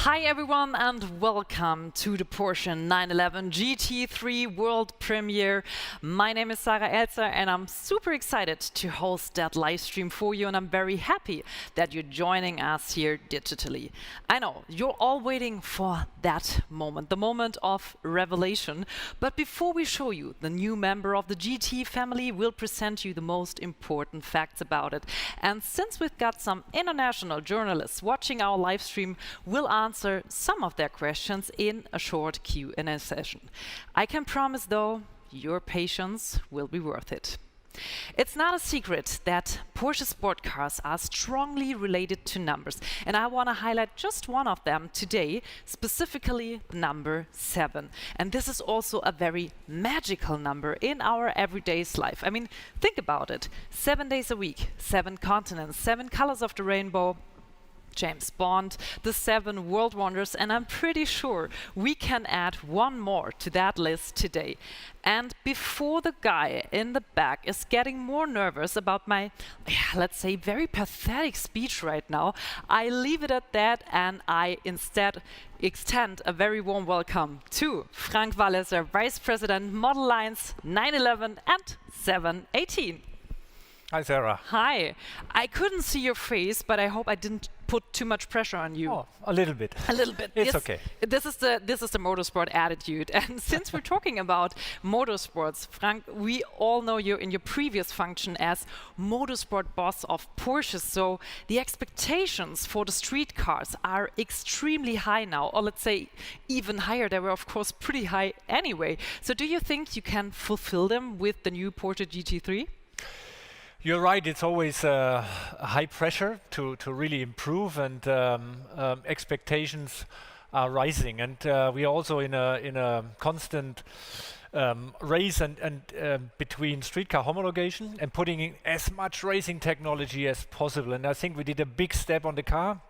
Hi everyone and welcome to the Porsche 911 GT3 World Premiere. My name is Sarah Elzer and I'm super excited to host that live stream for you, and I'm very happy that you're joining us here digitally. I know you're all waiting for that moment, the moment of revelation. But before we show you the new member of the GT family, we'll present you the most important facts about it. And since we've got some international journalists watching our live stream, we'll answer some of their questions in a short Q&A session. I can promise though, your patience will be worth it. It's not a secret that Porsche sport cars are strongly related to numbers, and I want to highlight just one of them today, specifically number 7. And this is also a very magical number in our everyday's life. I mean, think about it. 7 days a week, 7 continents, 7 colors of the rainbow, James Bond, the 7 world wonders, and I'm pretty sure we can add one more to that list today. And before the guy in the back is getting more nervous about my, let's say, very pathetic speech right now, I leave it at that and I instead extend a very warm welcome to Frank Walliser, Vice President, Model Lines 911 and 718. Hi, Sarah. Hi. I couldn't see your face, but I hope I didn't put too much pressure on you. Oh, a little bit. A little bit. It's yes, okay. This is the motorsport attitude. And since we're talking about motorsports, Frank, we all know you in your previous function as motorsport boss of Porsche. So the expectations for the street cars are extremely high now, or let's say even higher. They were, of course, pretty high anyway. So do you think you can fulfill them with the new Porsche GT3? You're right, it's always high pressure to really improve, and expectations are rising. And we are also in a constant race and between street car homologation and putting in as much racing technology as possible. And I think we did a big step on the car,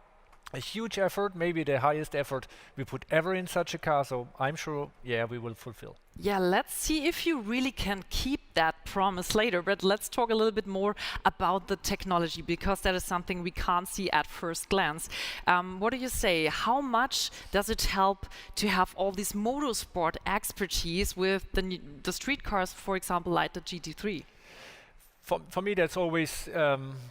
a huge effort, maybe the highest effort we put ever in such a car. So I'm sure, yeah, we will fulfill. Yeah, let's see if you really can keep that promise later, but let's talk a little bit more about the technology, because that is something we can't see at first glance. What do you say? How much does it help to have all this motorsport expertise with the street cars, for example, like the GT3? For me, that's always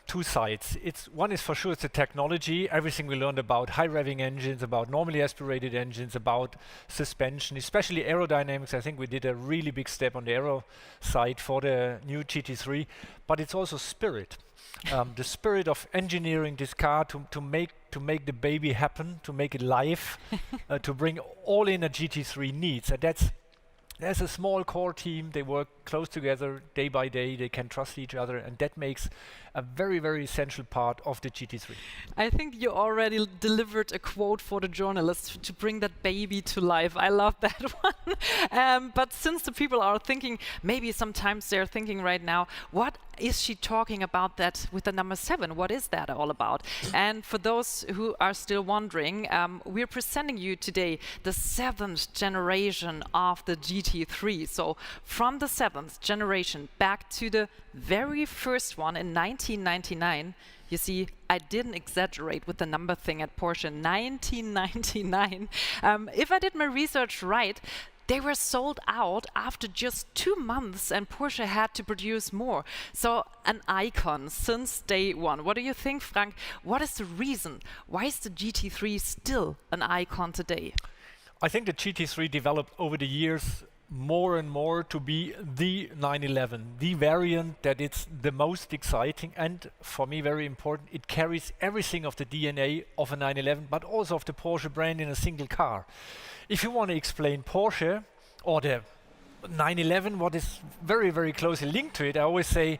two sides. One is for sure it's the technology, everything we learned about high-revving engines, about normally aspirated engines, about suspension, especially aerodynamics. I think we did a really big step on the aero side for the new GT3, but it's also spirit. The spirit of engineering this car to make the baby happen, to make it live, to bring all in a GT3 needs. And there's a small core team, they work close together day by day, they can trust each other, and that makes a very, very essential part of the GT3. I think you already delivered a quote for the journalists to bring that baby to life. I love that one. But since the people are thinking, maybe sometimes they're thinking right now, what is she talking about that with the number 7? What is that all about? And for those who are still wondering, we're presenting you today the 7th generation of the GT3. So from the 7th generation back to the very first one in 1999. You see, I didn't exaggerate with the number thing at Porsche. 1999. If I did my research right, they were sold out after just 2 months, and Porsche had to produce more. So an icon since day one. What do you think, Frank? What is the reason? Why is the GT3 still an icon today? I think the GT3 developed over the years more and more to be the 911, the variant that it's the most exciting, and for me very important, it carries everything of the DNA of a 911, but also of the Porsche brand in a single car. If you want to explain Porsche or the 911, what is very, very closely linked to it, I always say,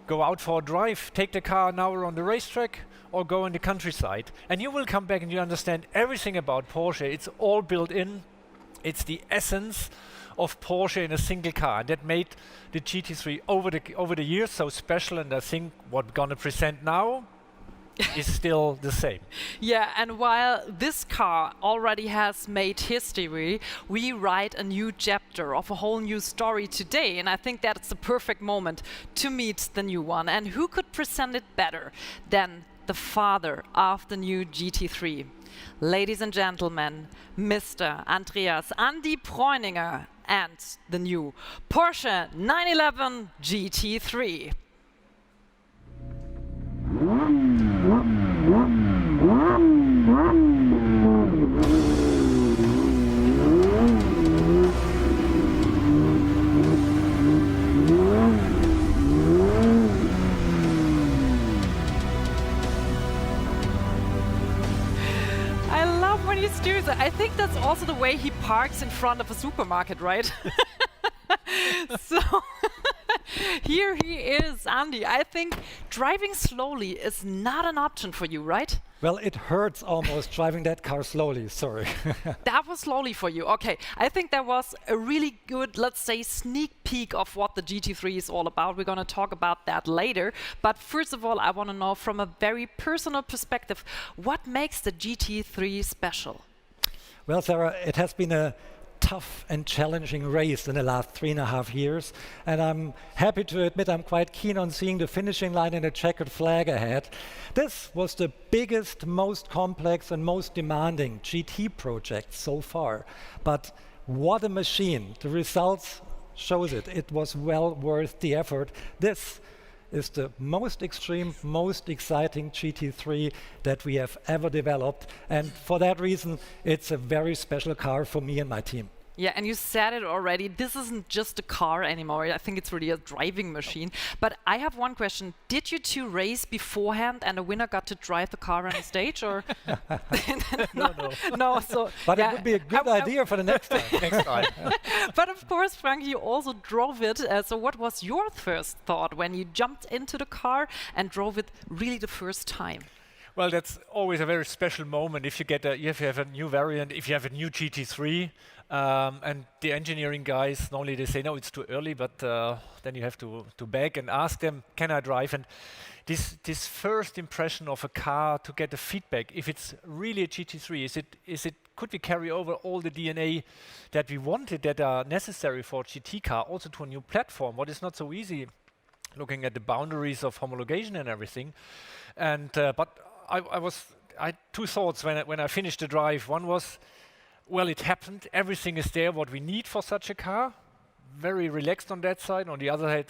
go out for a drive, take the car an hour on the racetrack, or go in the countryside, and you will come back and you understand everything about Porsche. It's all built in. It's the essence of Porsche in a single car. That made the GT3 over the years so special, and I think what we're going to present now is still the same. Yeah, and while this car already has made history, we write a new chapter of a whole new story today, and I think that's the perfect moment to meet the new one. And who could present it better than the father of the new GT3. Ladies and gentlemen, Mr. Andreas Andi Preuninger and the new Porsche 911 GT3. I think that's also the way he parks in front of a supermarket, right? So here he is, Andy. I think driving slowly is not an option for you, right? Well, it hurts almost driving that car slowly, sorry. That was slowly for you. Okay, I think that was a really good, let's say, sneak peek of what the GT3 is all about. We're going to talk about that later. But first of all, I want to know from a very personal perspective, what makes the GT3 special? Well, Sarah, it has been a tough and challenging race in the last 3.5 years. And I'm happy to admit I'm quite keen on seeing the finishing line and the checkered flag ahead. This was the biggest, most complex and most demanding GT project so far. But what a machine. The results shows it. It was well worth the effort. This is the most extreme, most exciting GT3 that we have ever developed. And for that reason, it's a very special car for me and my team. Yeah, and you said it already, this isn't just a car anymore. I think it's really a driving machine. But I have one question. Did you two race beforehand and the winner got to drive the car on the stage? Or no. So, but yeah, it would be a good idea for the next time. Next time. But of course, Frank, you also drove it. So what was your first thought when you jumped into the car and drove it really the first time? Well, that's always a very special moment if you get if you have a new variant, if you have a new GT3. And the engineering guys, normally they say, no, it's too early, but then you have to beg and ask them, can I drive? And this first impression of a car to get the feedback, if it's really a GT3, could we carry over all the DNA that we wanted that are necessary for a GT car also to a new platform? What is not so easy, looking at the boundaries of homologation and everything. And but I had two thoughts when I finished the drive. One was, well, it happened. Everything is there, what we need for such a car. Very relaxed on that side. On the other hand,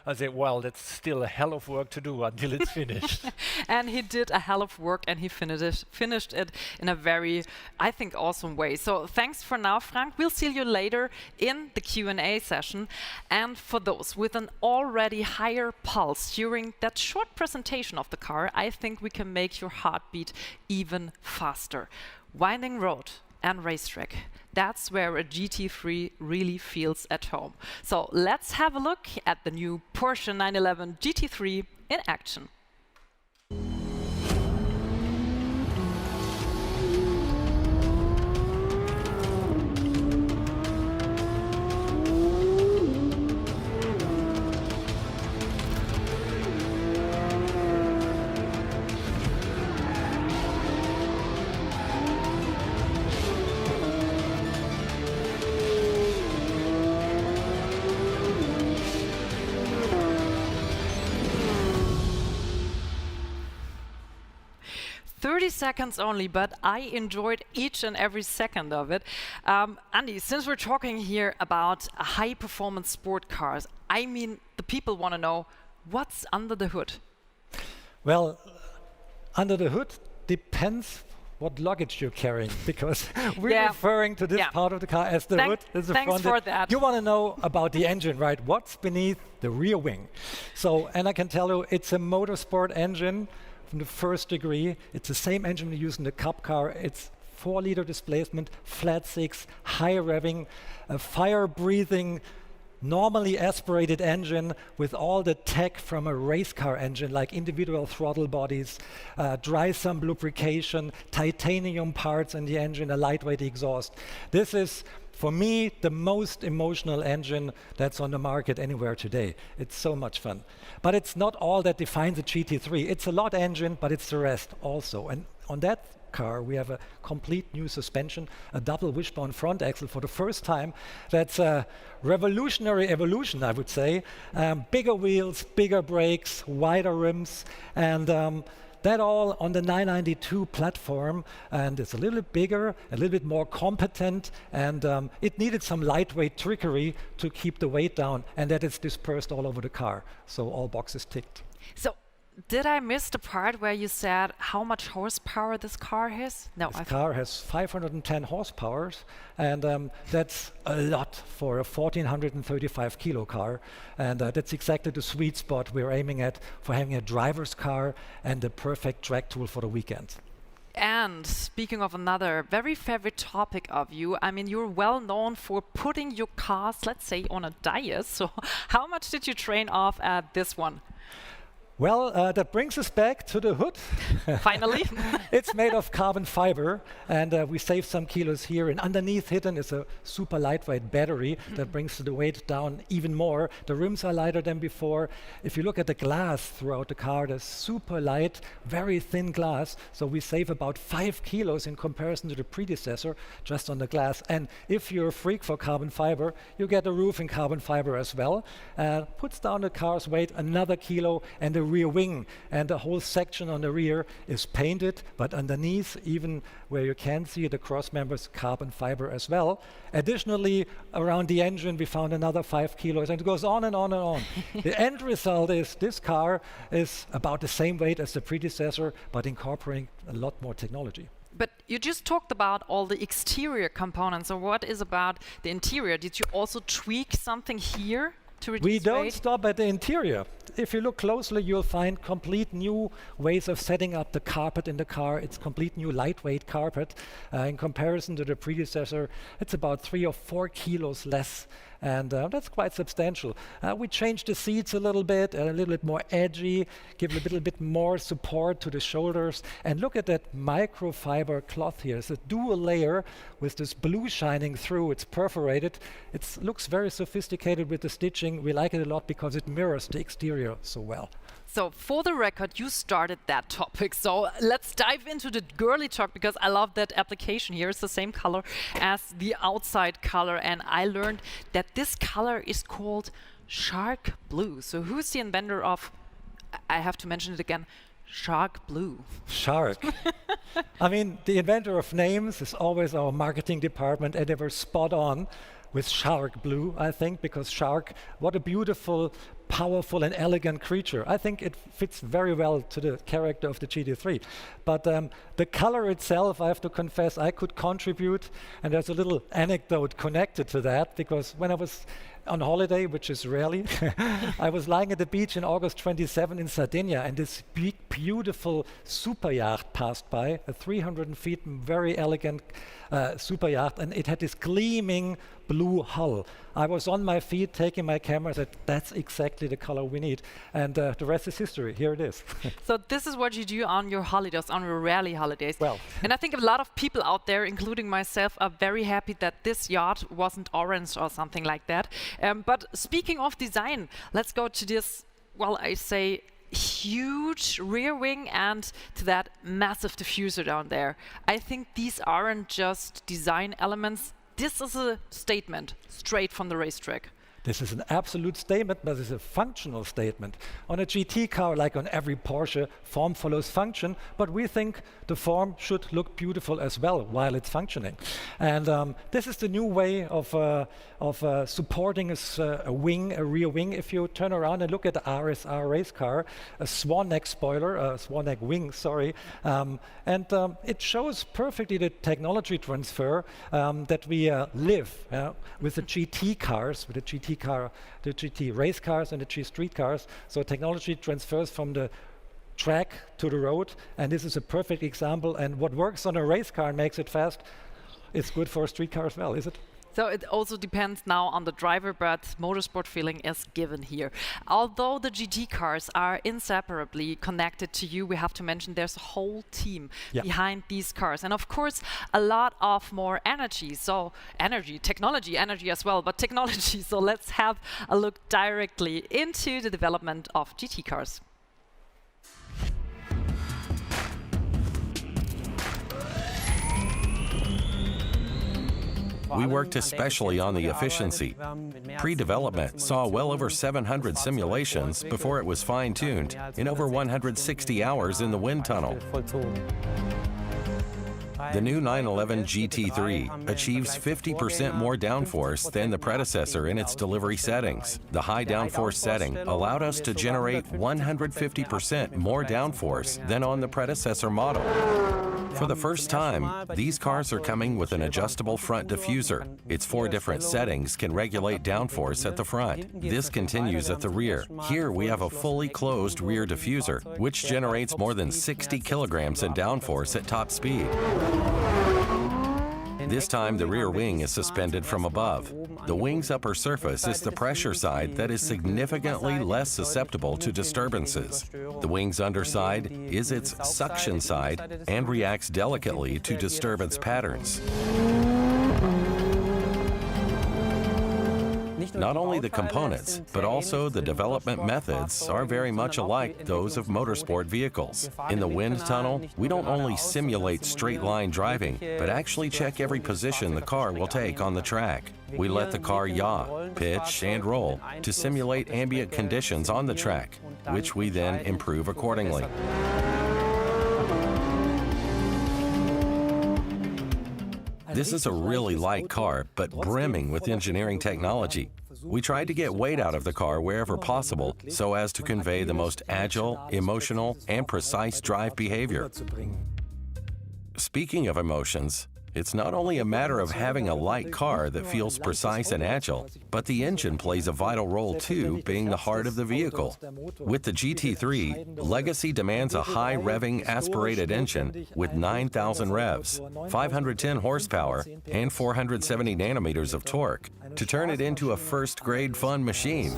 I said, well, that's still a hell of work to do until it's finished. And he did a hell of work, and he finished it in a very, I think, awesome way. So thanks for now, Frank. We'll see you later in the Q&A session. And for those with an already higher pulse during that short presentation of the car, I think we can make your heartbeat even faster. Winding road and racetrack. That's where a GT3 really feels at home. So let's have a look at the new Porsche 911 GT3 in action. Seconds only, but I enjoyed each and every second of it. Andy, since we're talking here about high-performance sport cars, I mean, the people want to know what's under the hood. Well, under the hood depends what luggage you're carrying, because we're referring to this part of the car as the hood. As the thanks for that. You want to know about the engine, right? What's beneath the rear wing? So, and I can tell you, it's a motorsport engine from the first degree. It's the same engine we use in the Cup car. It's 4-liter displacement, flat six, high-revving, a fire-breathing, normally aspirated engine with all the tech from a race car engine, like individual throttle bodies, dry sump lubrication, titanium parts in the engine, a lightweight exhaust. This is, for me, the most emotional engine that's on the market anywhere today. It's so much fun. But it's not all that defines a GT3. It's a lot engine, but it's the rest also. And on that car, we have a complete new suspension, a double wishbone front axle for the first time. That's a revolutionary evolution, I would say. Bigger wheels, bigger brakes, wider rims, and that all on the 992 platform, and it's a little bit bigger, a little bit more competent, and it needed some lightweight trickery to keep the weight down, and that is dispersed all over the car. So all boxes ticked. So, did I miss the part where you said how much horsepower this car has? No, This car has 510 horsepower, and that's a lot for a 1435 kilo car, and that's exactly the sweet spot we're aiming at for having a driver's car and the perfect track tool for the weekend. And speaking of another very favorite topic of you, I mean, you're well known for putting your cars, let's say, on a diet. So how much did you train off at this one? Well, that brings us back to the hood. Finally. It's made of carbon fiber, and we saved some kilos here. And underneath hidden is a super lightweight battery that brings the weight down even more. The rims are lighter than before. If you look at the glass throughout the car, there's super light, very thin glass. So we save about 5 kilos in comparison to the predecessor just on the glass. And if you're a freak for carbon fiber, you get a roof in carbon fiber as well. Puts down the car's weight another kilo, and the rear wing and the whole section on the rear is painted, but underneath, even where you can see the cross members, carbon fiber as well. Additionally, around the engine we found another 5 kilos, and it goes on and on and on. The end result is this car is about the same weight as the predecessor, but incorporating a lot more technology. But you just talked about all the exterior components. So what is about the interior? Did you also tweak something here to reduce We don't weight? stop at the interior. If you look closely, you'll find complete new ways of setting up the carpet in the car. It's complete new lightweight carpet. In comparison to the predecessor, it's about 3 or 4 kilos less, and that's quite substantial. We changed the seats a little bit more edgy, give a little bit more support to the shoulders, and look at that microfiber cloth here. It's a dual layer with this blue shining through. It's perforated. It looks very sophisticated with the stitching. We like it a lot because it mirrors the exterior so well. So for the record, you started that topic. So let's dive into the girly talk, because I love that application here. It's the same color as the outside color. And I learned that this color is called shark blue. So who's the inventor of, I have to mention it again, shark blue? Shark. I mean, the inventor of names is always our marketing department, and they were spot on with shark blue, I think, because shark, what a beautiful, powerful and elegant creature. I think it fits very well to the character of the GT3. But the color itself, I have to confess, I could contribute, and there's a little anecdote connected to that, because when I was on holiday, which is rarely, I was lying at the beach in August 27 in Sardinia, and this big, beautiful super yacht passed by, a 300 feet, very elegant super yacht, and it had this gleaming blue hull. I was on my feet taking my camera, said, that's exactly the color we need. And the rest is history. Here it is. So this is what you do on your holidays, on your rally holidays. Well. And I think a lot of people out there, including myself, are very happy that this yacht wasn't orange or something like that. But speaking of design, let's go to this, well, I say, huge rear wing and to that massive diffuser down there. I think these aren't just design elements. This is a statement straight from the racetrack. This is an absolute statement, but it's a functional statement. On a GT car, like on every Porsche, form follows function, but we think the form should look beautiful as well while it's functioning. And this is the new way of supporting a wing, a rear wing. If you turn around and look at the RSR race car, a swan neck spoiler, a swan neck wing, sorry, and it shows perfectly the technology transfer that we live with the GT cars, with the GT race cars and the G street cars. So technology transfers from the track to the road, and this is a perfect example. And what works on a race car and makes it fast, it's good for a street car as well, is it? So it also depends now on the driver, but motorsport feeling is given here. Although the GT cars are inseparably connected to you, we have to mention there's a whole team behind these cars. And of course, a lot of more energy. So technology as well, but technology. So let's have a look directly into the development of GT cars. We worked especially on the efficiency. Pre-development saw well over 700 simulations before it was fine-tuned in over 160 hours in the wind tunnel. The new 911 GT3 achieves 50% more downforce than the predecessor in its delivery settings. The high downforce setting allowed us to generate 150% more downforce than on the predecessor model. For the first time, these cars are coming with an adjustable front diffuser. Its 4 different settings can regulate downforce at the front. This continues at the rear. Here we have a fully closed rear diffuser, which generates more than 60 kilograms in downforce at top speed. This time, the rear wing is suspended from above. The wing's upper surface is the pressure side that is significantly less susceptible to disturbances. The wing's underside is its suction side and reacts delicately to disturbance patterns. Not only the components, but also the development methods are very much alike those of motorsport vehicles. In the wind tunnel, we don't only simulate straight-line driving, but actually check every position the car will take on the track. We let the car yaw, pitch, and roll to simulate ambient conditions on the track, which we then improve accordingly. This is a really light car, but brimming with engineering technology. We tried to get weight out of the car wherever possible so as to convey the most agile, emotional, and precise drive behavior. Speaking of emotions, it's not only a matter of having a light car that feels precise and agile, but the engine plays a vital role too, being the heart of the vehicle. With the GT3, Legacy demands a high-revving aspirated engine with 9,000 revs, 510 horsepower, and 470 nanometers of torque to turn it into a first-grade fun machine.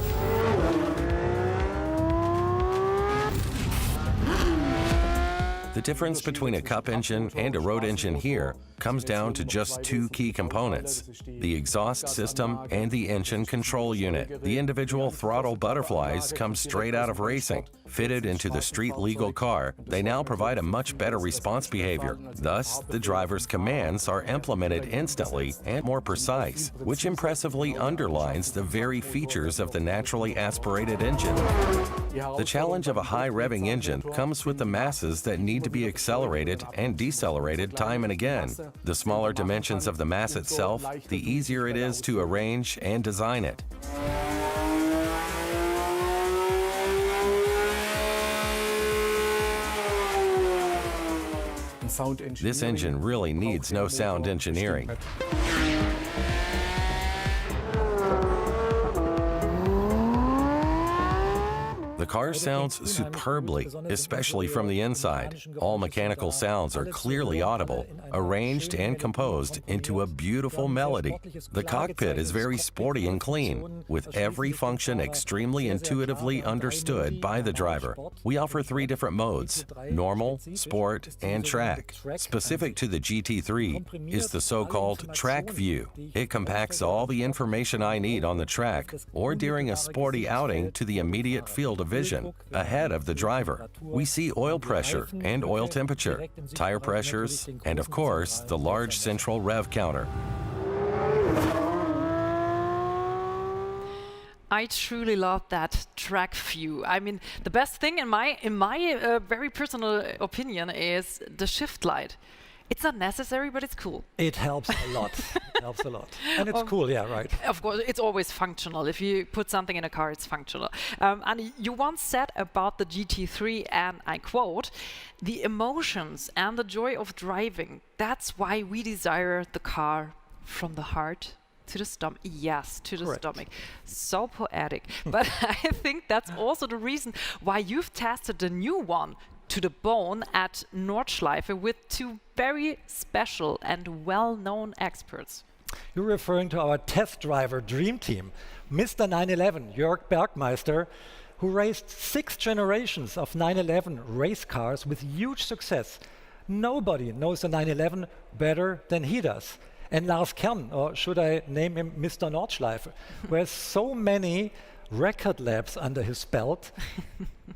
The difference between a Cup engine and a road engine here comes down to just 2 key components: the exhaust system and the engine control unit. The individual throttle butterflies come straight out of racing. Fitted into the street-legal car, they now provide a much better response behavior. Thus, the driver's commands are implemented instantly and more precise, which impressively underlines the very features of the naturally aspirated engine. The challenge of a high-revving engine comes with the masses that need to be accelerated and decelerated time and again. The smaller dimensions of the mass itself, the easier it is to arrange and design it. This engine really needs no sound engineering. The car sounds superbly, especially from the inside. All mechanical sounds are clearly audible, arranged and composed into a beautiful melody. The cockpit is very sporty and clean, with every function extremely intuitively understood by the driver. We offer 3 different modes: normal, sport, and track. Specific to the GT3 is the so-called track view. It compacts all the information I need on the track or during a sporty outing to the immediate field of vision, ahead of the driver. We see oil pressure and oil temperature, tire pressures, and of course, the large central rev counter. I truly love that track view. I mean, the best thing in my very personal opinion is the shift light. It's not necessary, but it's cool. It helps a lot. It helps a lot. And it's cool, yeah, right. Of course, it's always functional. If you put something in a car, it's functional. And you once said about the GT3, and I quote, "The emotions and the joy of driving, that's why we desire the car from the heart to the stomach." Yes, to the stomach. So poetic. But I think that's also the reason why you've tested the new one to the bone at Nordschleife with 2 very special and well-known experts. You're referring to our test driver dream team, Mr. 911, Jörg Bergmeister, who raced 6 generations of 911 race cars with huge success. Nobody knows the 911 better than he does. And Lars Kern, or should I name him Mr. Nordschleife, who has so many record laps under his belt.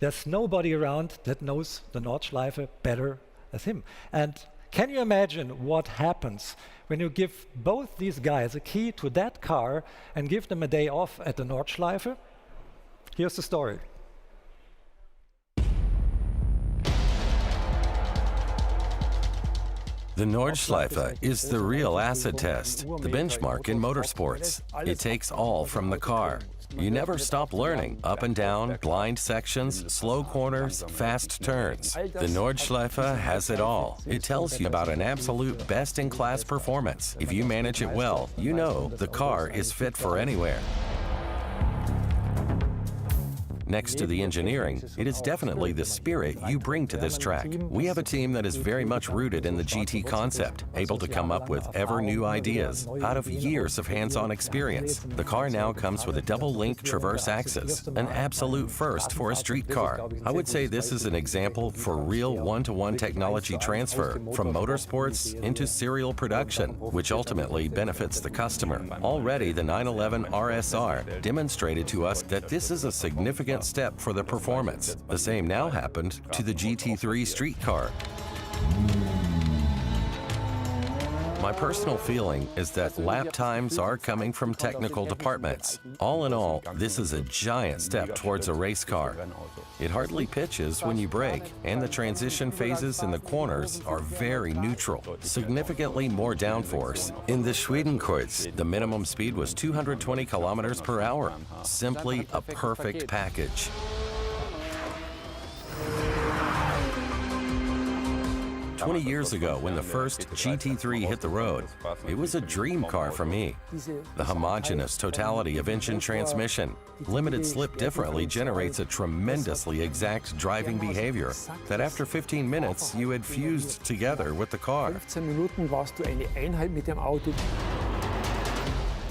There's nobody around that knows the Nordschleife better as him. And Can you imagine what happens when you give both these guys a key to that car and give them a day off at the Nordschleife? Here's the story. The Nordschleife is the real acid test, the benchmark in motorsports. It takes all from the car. You never stop learning. Up and down, blind sections, slow corners, fast turns. The Nordschleife has it all. It tells you about an absolute best-in-class performance. If you manage it well, you know the car is fit for anywhere. Next to the engineering, it is definitely the spirit you bring to this track. We have a team that is very much rooted in the GT concept, able to come up with ever-new ideas out of years of hands-on experience. The car now comes with a double-link traverse axis, an absolute first for a street car. I would say this is an example for real one-to-one technology transfer from motorsports into serial production, which ultimately benefits the customer. Already, the 911 RSR demonstrated to us that this is a significant step for the performance. The same now happened to the GT3 street car. My personal feeling is that lap times are coming from technical departments. All in all, this is a giant step towards a race car. It hardly pitches when you brake, and the transition phases in the corners are very neutral, significantly more downforce. In the Schwedenkreuz, the minimum speed was 220 kilometers per hour. Simply a perfect package. "20 years ago, when the first GT3 hit the road, it was a dream car for me. The homogeneous totality of engine transmission, limited slip differently generates a tremendously exact driving behavior that after 15 minutes you had fused together with the car.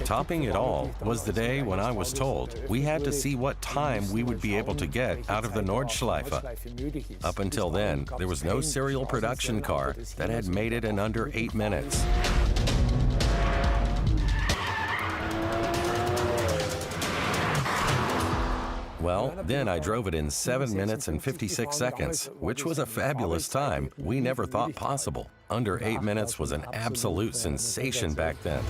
Topping it all was the day when I was told we had to see what time we would be able to get out of the Nordschleife. Up until then, there was no serial production car that had made it in under 8 minutes. Well, then I drove it in 7 minutes and 56 seconds, which was a fabulous time we never thought possible. Under 8 minutes was an absolute sensation back then.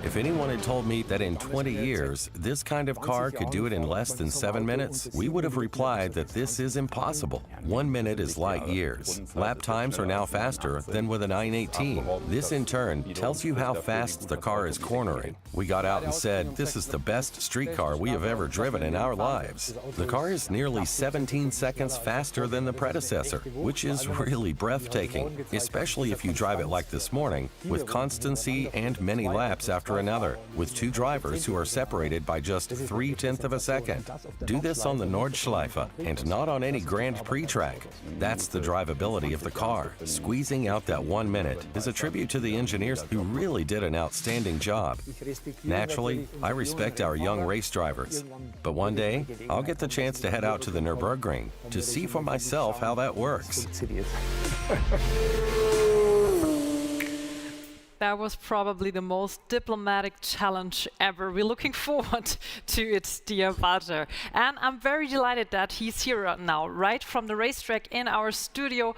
If anyone had told me that in 20 years this kind of car could do it in less than 7 minutes, we would have replied that this is impossible. 1 minute is light years. Lap times are now faster than with a 918. This in turn tells you how fast the car is cornering. We got out and said, this is the best street car we have ever driven in our lives. The car is nearly 17 seconds faster than the predecessor, which is really breathtaking, especially if you drive it like this morning, with constancy and many laps after another, with two drivers who are separated by just 3/10 of a second. Do this on the Nordschleife and not on any Grand Prix track. That's the drivability of the car. Squeezing out that 1 minute is a tribute to the engineers who really did an outstanding job. Naturally, I respect our young race drivers, but one day I'll get the chance to head out to the Nürburgring to see for myself how that works. That was probably the most diplomatic challenge ever. We're looking forward to it, dear Walter. And I'm very delighted that he's here right now, right from the racetrack in our studio,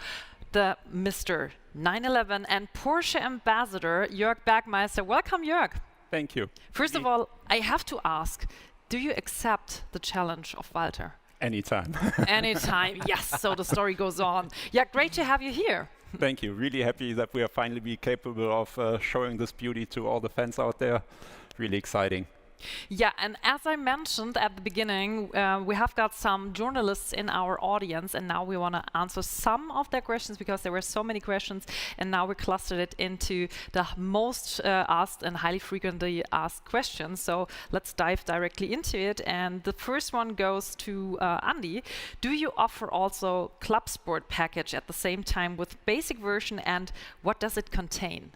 the Mr. 911 and Porsche ambassador, Jörg Bergmeister. Welcome, Jörg. Thank you. First of all, I have to ask, do you accept the challenge of Walter? Anytime. Anytime, yes, so the story goes on. Yeah, great to have you here. Thank you. Really happy that we are finally be capable of showing this beauty to all the fans out there. Really exciting. Yeah, and as I mentioned at the beginning, we have got some journalists in our audience, and now we want to answer some of their questions because there were so many questions, and now we clustered it into the most asked and highly frequently asked questions. So let's dive directly into it. And the first one goes to Andy. Do you offer also Club Sport package at the same time with basic version, and what does it contain?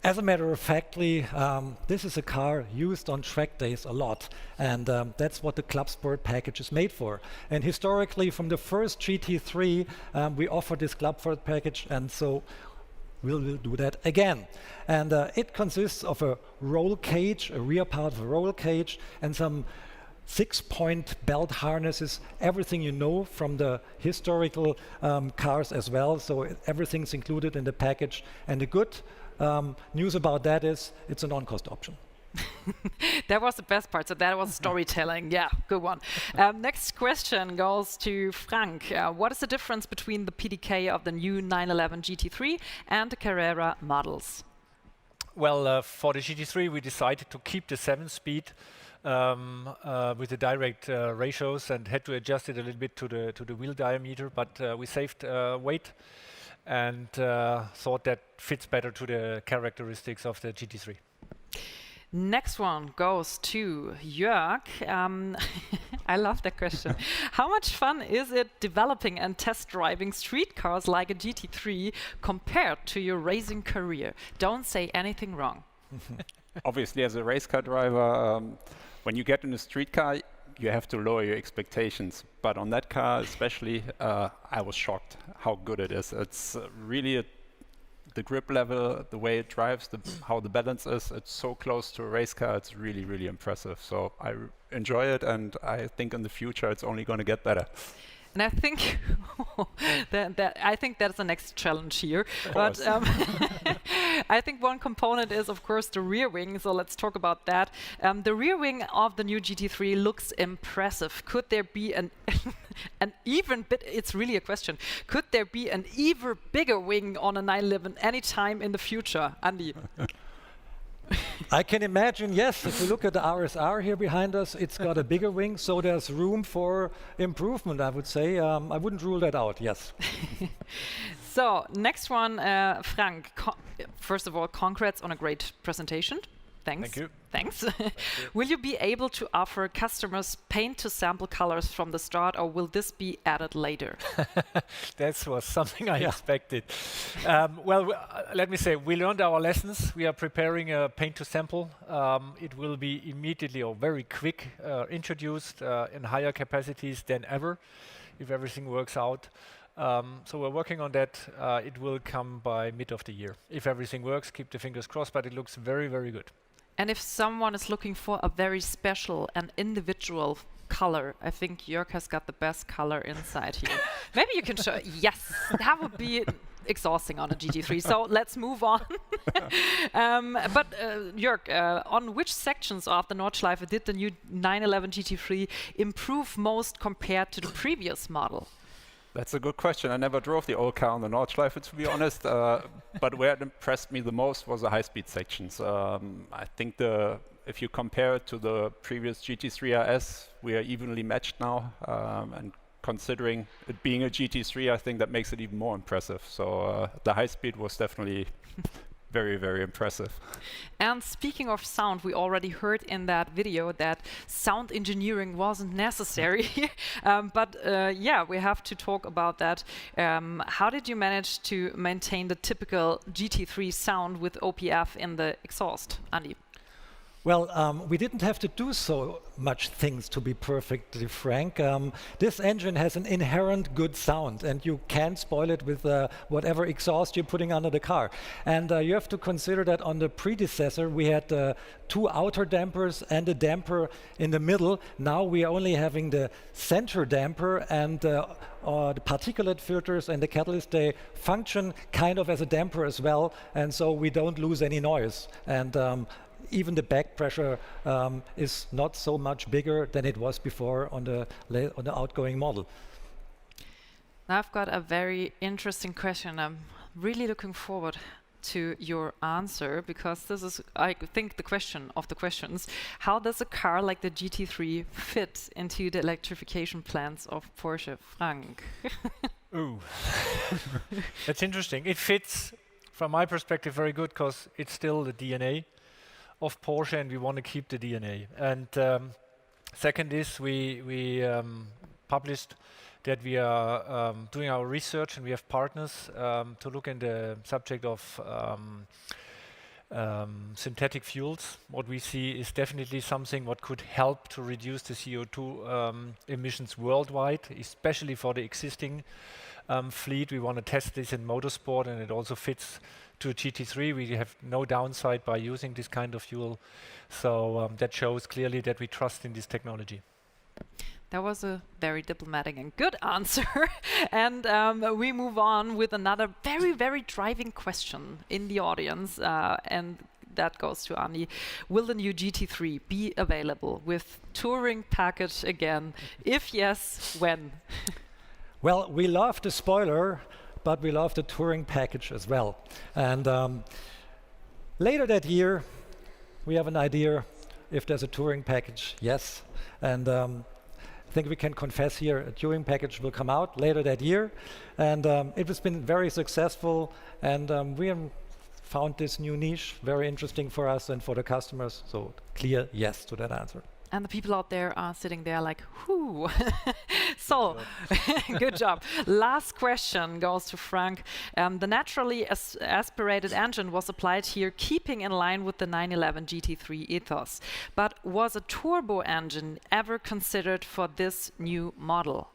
As a matter of factly, this is a car used on track days a lot, and that's what the Club Sport package is made for. And historically, from the first GT3, we offered this Club Sport package, and so we'll do that again. And it consists of a roll cage, a rear part of a roll cage, and some 6-point belt harnesses, everything you know from the historical cars as well. So everything's included in the package. And the good news about that is it's a non-cost option. That was the best part. So that was storytelling. Yeah, good one. Next question goes to Frank. What is the difference between the PDK of the new 911 GT3 and the Carrera models? Well, for the GT3, we decided to keep the 7-speed with the direct ratios and had to adjust it a little bit to the wheel diameter, but we saved weight and thought that fits better to the characteristics of the GT3. Next one goes to Jörg. I love that question. How much fun is it developing and test driving street cars like a GT3 compared to your racing career? Don't say anything wrong. Obviously, as a race car driver, when you get in a street car, you have to lower your expectations. But on that car especially, I was shocked how good it is. It's really the grip level, the way it drives, how the balance is, it's so close to a race car. It's really, really impressive. So I enjoy it, and I think in the future it's only going to get better. And I think I think that's the next challenge here. But I think one component is, of course, the rear wing. So let's talk about that. The rear wing of the new GT3 looks impressive. Could there be an even bit? It's really a question. Could there be an even bigger wing on a 911 anytime in the future, Andy? I can imagine, yes. If you look at the RSR here behind us, it's got a bigger wing, so there's room for improvement, I would say. I wouldn't rule that out, yes. So, next one, Frank. First of all, congrats on a great presentation. Thanks. Thank you. Thanks. Will you be able to offer customers paint to sample colors from the start, or will this be added later? That was something I expected. Well, let me say, we learned our lessons. We are preparing a paint to sample. It will be immediately or very quick introduced in higher capacities than ever, if everything works out. So we're working on that. It will come by mid of the year. If everything works, keep the fingers crossed, but it looks very, very good. And if someone is looking for a very special and individual color, I think Jörg has got the best color inside here. Maybe you can show. Yes, that would be exhausting on a GT3. So let's move on. But Jörg, on which sections of the Nordschleife did the new 911 GT3 improve most compared to the previous model? That's a good question. I never drove the old car on the Nordschleife, to be honest. But where it impressed me the most was the high-speed sections. I think if you compare it to the previous GT3 RS, we are evenly matched now. And considering it being a GT3, I think that makes it even more impressive. So the high-speed was definitely very, very impressive. And speaking of sound, we already heard in that video that sound engineering wasn't necessary. But yeah, we have to talk about that. How did you manage to maintain the typical GT3 sound with OPF in the exhaust, Andy? Well, we didn't have to do so much things, to be perfectly frank. This engine has an inherent good sound, and you can't spoil it with whatever exhaust you're putting under the car. And you have to consider that on the predecessor, we had 2 outer dampers and a damper in the middle. Now we are only having the center damper, and the particulate filters and the catalyst, they function kind of as a damper as well, and so we don't lose any noise. And even the back pressure is not so much bigger than it was before on the outgoing model. Now I've got a very interesting question. I'm really looking forward to your answer, because this is, I think, the question of the questions. How does a car like the GT3 fit into the electrification plans of Porsche? Frank. Ooh, that's interesting. It fits, from my perspective, very good, because it's still the DNA of Porsche, and we want to keep the DNA. And second is we published that we are doing our research, and we have partners to look in the subject of synthetic fuels. What we see is definitely something what could help to reduce the CO2 emissions worldwide, especially for the existing fleet. We want to test this in motorsport, and it also fits to a GT3. We have no downside by using this kind of fuel. So that shows clearly that we trust in this technology. That was a very diplomatic and good answer. And we move on with another very, very driving question in the audience. And that goes to Andy. Will the new GT3 be available with touring package again? If yes, when? Well, we love the spoiler, but we love the touring package as well. And later that year, we have an idea if there's a touring package, yes. And I think we can confess here, a touring package will come out later that year. And it has been very successful. And we have found this new niche very interesting for us and for the customers. So clear yes to that answer. And the people out there are sitting there like, whoo. So, good job. Last question goes to Frank. The naturally aspirated engine was applied here, keeping in line with the 911 GT3 ethos. But was a turbo engine ever considered for this new model?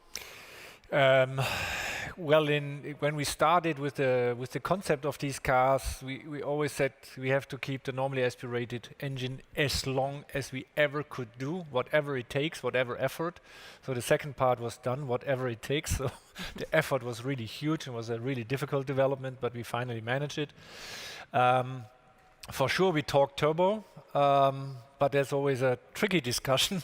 Well, when we started with the concept of these cars, we always said we have to keep the normally aspirated engine as long as we ever could do, whatever it takes, whatever effort. So the second part was done, whatever it takes. So the effort was really huge and was a really difficult development, but we finally managed it. For sure, we talk turbo. But there's always a tricky discussion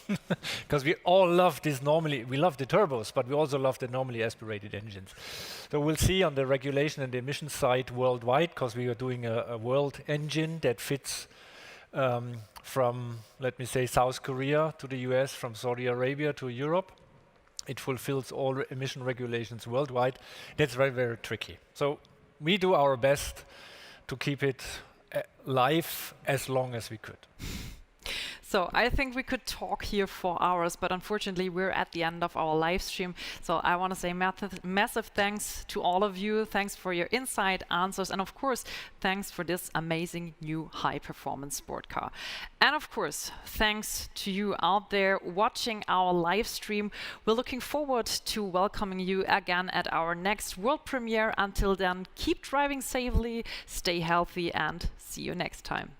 because we all love this normally. We love the turbos, but we also love the normally aspirated engines. So we'll see on the regulation and the emission side worldwide, because we are doing a world engine that fits from, let me say, South Korea to the US, from Saudi Arabia to Europe. It fulfills all emission regulations worldwide. That's very, very tricky. So we do our best to keep it live as long as we could. So I think we could talk here for hours, but unfortunately we're at the end of our live stream. So I want to say massive thanks to all of you. Thanks for your insight, answers, and of course, thanks for this amazing new high-performance sport car. And of course, thanks to you out there watching our live stream. We're looking forward to welcoming you again at our next world premiere. Until then, keep driving safely, stay healthy, and see you next time.